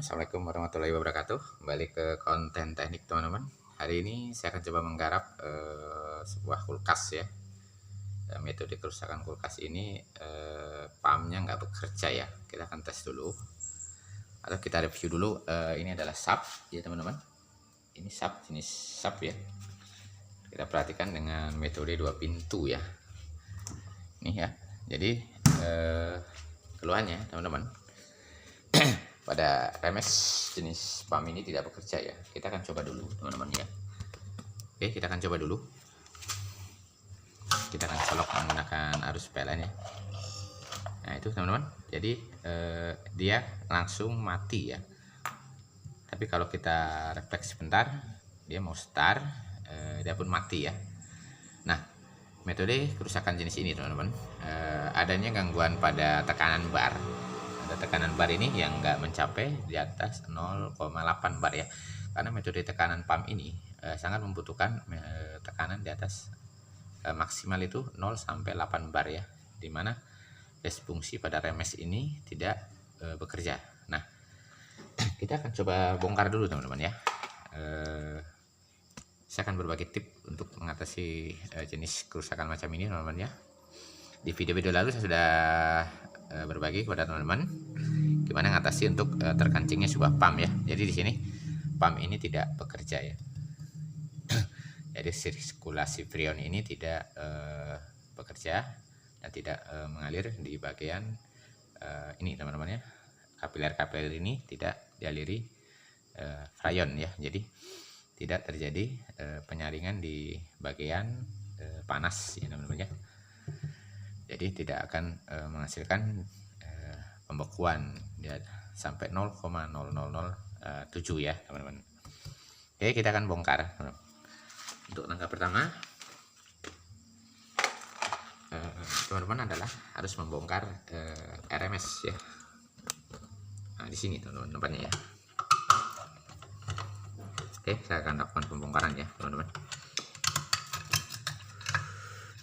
Assalamualaikum warahmatullahi wabarakatuh. Kembali ke konten teknik teman-teman. Hari ini saya akan coba menggarap sebuah kulkas ya. Metode kerusakan kulkas ini pumpnya nggak bekerja ya. Kita akan tes dulu atau kita review dulu. Ini adalah sub ya teman-teman. Ini sub, jenis sub ya. Kita perhatikan dengan metode 2 pintu ya. Ini ya. Jadi keluhannya teman-teman, pada remes jenis pump ini tidak bekerja ya. Kita akan coba dulu teman-teman ya. Oke, kita akan coba dulu. Kita akan colok menggunakan arus PLN ya. Nah itu teman-teman, jadi dia langsung mati ya. Tapi kalau kita refleks sebentar, dia mau start, dia pun mati ya. Nah, metode kerusakan jenis ini teman-teman, adanya gangguan pada tekanan bar. Ada tekanan bar ini yang nggak mencapai di atas 0,8 bar ya, karena metode tekanan pump ini sangat membutuhkan tekanan di atas maksimal itu 0 sampai 8 bar ya, dimana disfungsi pada remes ini tidak bekerja. Nah kita akan coba bongkar dulu teman-teman ya. Saya akan berbagi tip untuk mengatasi jenis kerusakan macam ini teman-teman ya. Di video-video lalu saya sudah berbagi kepada teman-teman gimana mengatasi untuk terkancingnya sebuah pump ya. Jadi di sini pump ini tidak bekerja ya. Jadi sirkulasi freon ini tidak bekerja dan tidak mengalir di bagian ini teman-teman ya. Kapiler-kapiler ini tidak dialiri freon ya. Jadi tidak terjadi penyaringan di bagian panas ya teman-teman ya. Jadi tidak akan menghasilkan pembekuan ya, sampai 0,0007 ya teman-teman. Oke, kita akan bongkar. Untuk langkah pertama teman-teman adalah harus membongkar RMS ya. Nah di sini teman-teman tempatnya ya. Oke, saya akan lakukan pembongkaran ya teman-teman.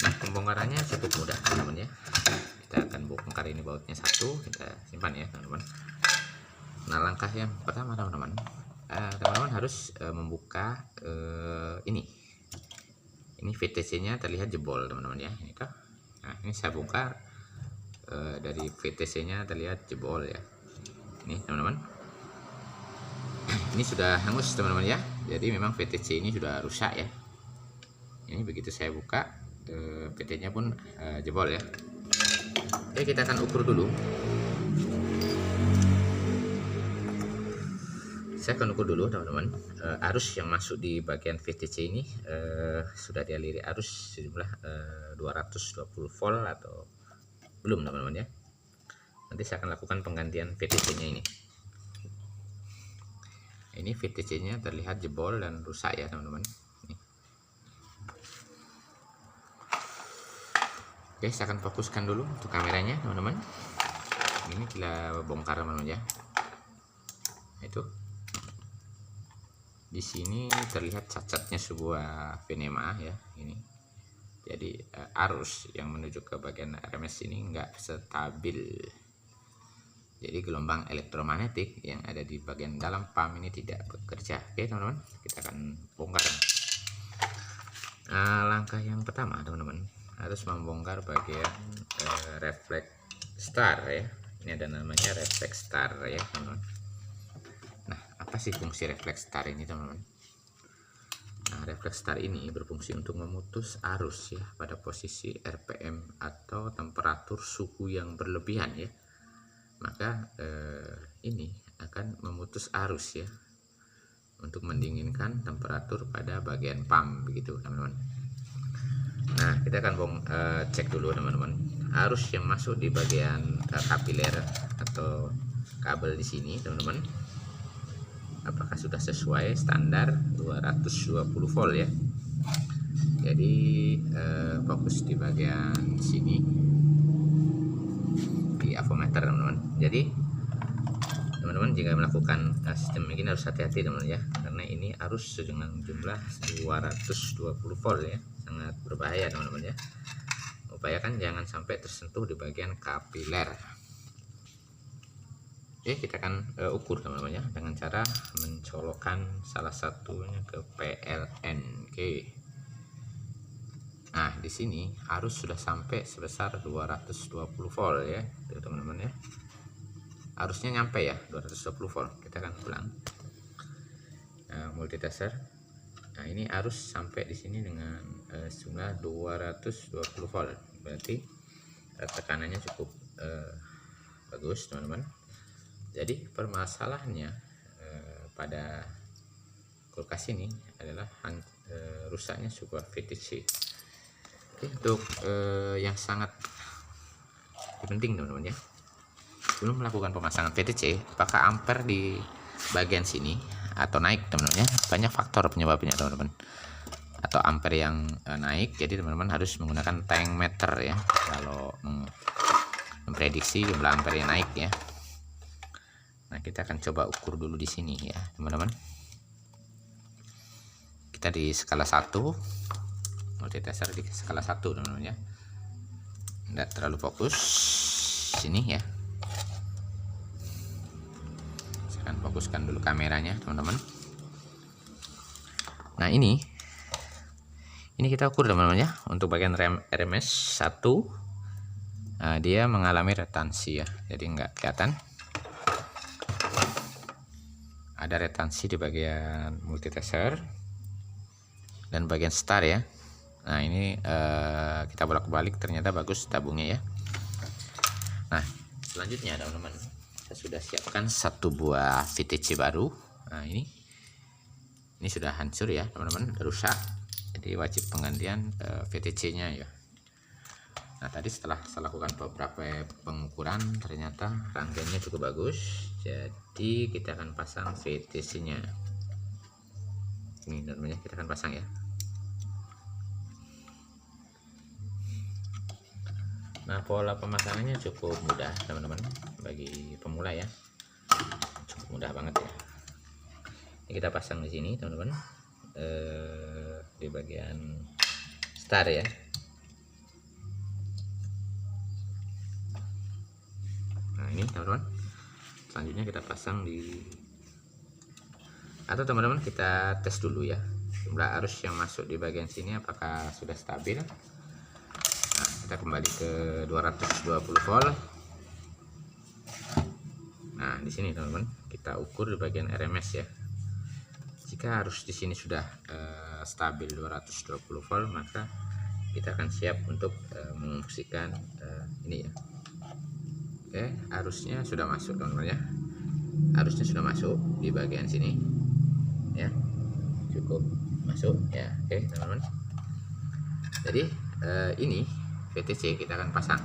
Nah pembongkarannya cukup mudah teman-teman ya. Kita akan bongkar ini bautnya satu, kita simpan ya teman-teman. Nah langkah yang pertama teman-teman, teman-teman harus membuka ini VTC nya terlihat jebol teman-teman ya. Ini kah? Nah ini saya buka, dari VTC nya terlihat jebol ya. Ini teman-teman, ini sudah hangus teman-teman ya. Jadi memang VTC ini sudah rusak ya. Ini begitu saya buka, VT nya pun jebol ya. Oke, kita akan ukur dulu. Saya akan ukur dulu teman-teman, arus yang masuk di bagian VTC ini sudah dialiri arus sejumlah 220 volt atau belum teman-teman ya. Nanti saya akan lakukan penggantian VTC nya ini. Ini VTC nya terlihat jebol dan rusak ya teman-teman. Oke, saya akan fokuskan dulu untuk kameranya teman-teman. Ini kita bongkar teman-teman ya. Itu di sini terlihat cacatnya sebuah venema ya ini. Jadi arus yang menuju ke bagian RMS ini enggak stabil. Jadi gelombang elektromagnetik yang ada di bagian dalam pump ini tidak bekerja. Oke teman-teman, kita akan bongkar. Langkah yang pertama teman-teman, harus membongkar bagian refleks star ya. Ini ada namanya refleks star ya teman-teman. Nah apa sih fungsi refleks star ini teman-teman? Nah refleks star ini berfungsi untuk memutus arus ya pada posisi RPM atau temperatur suhu yang berlebihan ya. Maka ini akan memutus arus ya, untuk mendinginkan temperatur pada bagian pump begitu teman-teman. Nah kita akan cek dulu teman-teman, arus yang masuk di bagian kapiler atau kabel di sini teman-teman, apakah sudah sesuai standar 220 volt ya. Jadi fokus di bagian sini di avometer teman-teman. Jadi teman-teman jika melakukan sistem ini harus hati-hati teman-teman ya, karena ini arus dengan jumlah 220 volt ya, sangat berbahaya teman-teman ya. Upayakan jangan sampai tersentuh di bagian kapiler. Oke, kita akan ukur teman-teman ya dengan cara mencolokkan salah satunya ke PLN. Oke. Nah, di sini arus sudah sampai sebesar 220 volt ya, teman-teman ya. Arusnya nyampe ya 220 volt. Kita akan ulang. Multitester. Nah, ini arus sampai di sini dengan jumlah 220 volt. Berarti tekanannya cukup bagus, teman-teman. Jadi permasalahannya pada kulkas ini adalah rusaknya sebuah VTC. Oke, untuk yang sangat penting teman-teman ya, sebelum melakukan pemasangan VTC, apakah ampere di bagian sini atau naik teman-teman ya, banyak faktor penyebabnya teman-teman, atau ampere yang naik. Jadi teman-teman harus menggunakan tank meter ya kalau memprediksi jumlah ampere yang naik ya. Nah, kita akan coba ukur dulu di sini ya, teman-teman. Kita di skala 1, multitester di skala 1, teman-teman ya. Tidak terlalu fokus sini ya. Saya akan fokuskan dulu kameranya, teman-teman. Nah, ini kita ukur teman-teman ya. Untuk bagian RMS 1, dia mengalami retansi ya. Jadi nggak kelihatan. Ada retansi di bagian multitester dan bagian star ya. Nah, ini kita bolak-balik, ternyata bagus tabungnya ya. Nah, selanjutnya teman-teman, saya sudah siapkan satu buah VTC baru. Nah, ini sudah hancur ya teman-teman, rusak. Jadi wajib penggantian VTC-nya ya. Nah, tadi setelah saya lakukan beberapa pengukuran, ternyata rangkaiannya cukup bagus. Jadi kita akan pasang VTC-nya. Ini namanya, kita akan pasang ya. Nah, pola pemasangannya cukup mudah teman-teman, bagi pemula ya. Cukup mudah banget ya. Ini kita pasang di sini teman-teman, di bagian star ya. Nah, ini teman-teman, selanjutnya kita pasang di, atau teman-teman kita tes dulu ya jumlah arus yang masuk di bagian sini apakah sudah stabil. Nah, kita kembali ke 220 volt. Nah, di sini teman-teman kita ukur di bagian RMS ya. Jika arus di sini sudah stabil 220 volt, maka kita akan siap untuk mengungsikan ini ya. Oke, arusnya sudah masuk teman-teman ya. Arusnya sudah masuk di bagian sini ya, cukup masuk ya. Oke teman-teman, jadi ini VTC kita akan pasang.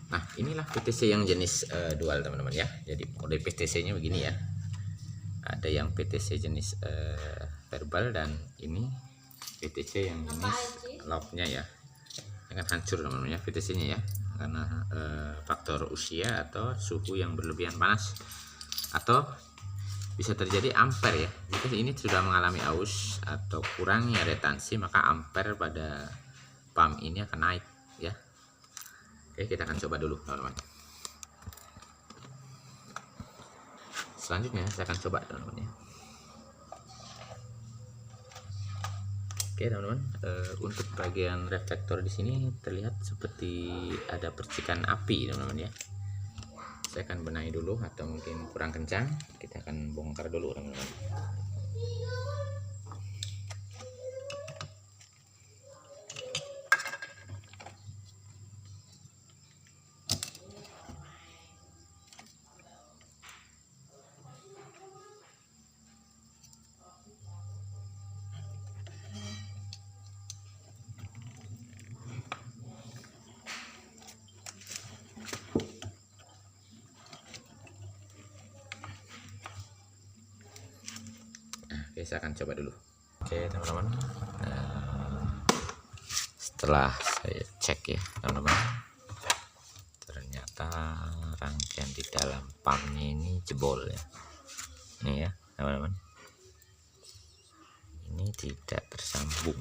Nah, inilah VTC yang jenis dual teman-teman ya. Jadi mode VTC nya begini ya, ada yang VTC jenis verbal, dan ini VTC yang jenis lock-nya ya. Akan hancur teman-teman ya VTC nya ya, karena faktor usia atau suhu yang berlebihan panas, atau bisa terjadi ampere ya. Jika ini sudah mengalami aus atau kurangnya retansi, maka ampere pada pump ini akan naik ya. Oke, kita akan coba dulu teman-teman. Selanjutnya saya akan coba teman-teman ya. Oke teman-teman, untuk bagian reflektor di sini terlihat seperti ada percikan api teman-teman ya. Saya akan benahi dulu, atau mungkin kurang kencang, kita akan bongkar dulu teman-teman. Oke, saya akan coba dulu. Oke teman-teman, setelah saya cek ya teman-teman, ternyata rangkaian di dalam pumpnya ini jebol ya. Ini ya teman-teman, ini tidak tersambung.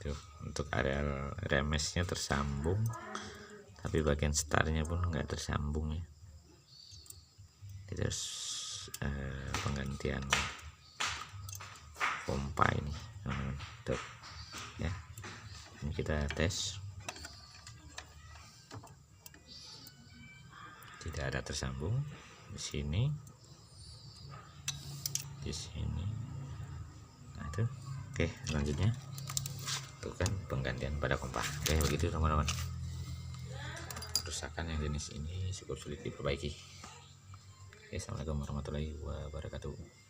Tuh, untuk areal remesnya tersambung, tapi bagian startnya pun nggak tersambung ya. Terus penggantian pompa ini teman-teman. Tuh ya, ini kita tes, tidak ada tersambung di sini, di sini. Nah itu oke, selanjutnya itu kan penggantian pada pompa. Oke, begitu teman-teman. Kerusakan yang jenis ini cukup sulit diperbaiki. Oke, assalamualaikum warahmatullahi wabarakatuh.